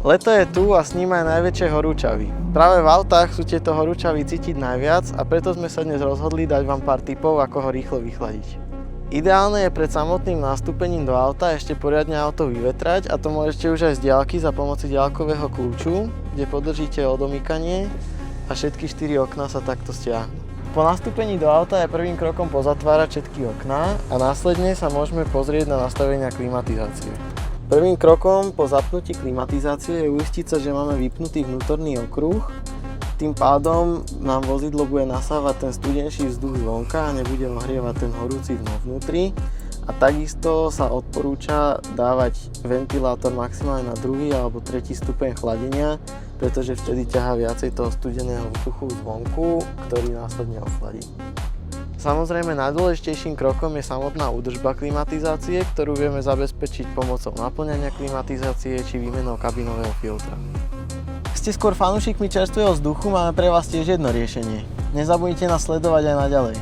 Leto je tu a s ním aj najväčšie horúčavy. Práve v autách sú tieto horúčavy cítiť najviac a preto sme sa dnes rozhodli dať vám pár tipov, ako ho rýchlo vychladiť. Ideálne je pred samotným nastúpením do auta ešte poriadne auto vyvetrať a to môžete už aj z diaľky za pomoci diaľkového kľúču, kde podržíte odomýkanie a všetky 4 okná sa takto stiahnu. Po nastúpení do auta je prvým krokom pozatvárať všetky okná a následne sa môžeme pozrieť na nastavenia klimatizácie. Prvým krokom po zapnutí klimatizácie je uistiť sa, že máme vypnutý vnútorný okruh. Tým pádom nám vozidlo bude nasávať ten studenší vzduch zvonka a nebude ohrievať ten horúci vnútri. A takisto sa odporúča dávať ventilátor maximálne na 2. alebo 3. stupeň chladenia, pretože vtedy ťahá viacej toho studeného vzduchu zvonku, ktorý následne ochladí. Samozrejme najdôležitejším krokom je samotná údržba klimatizácie, ktorú vieme zabezpečiť pomocou naplňania klimatizácie či výmenou kabinového filtra. Ste skôr fanúšikmi čerstvého vzduchu, máme pre vás tiež jedno riešenie. Nezabudnite nás sledovať aj naďalej.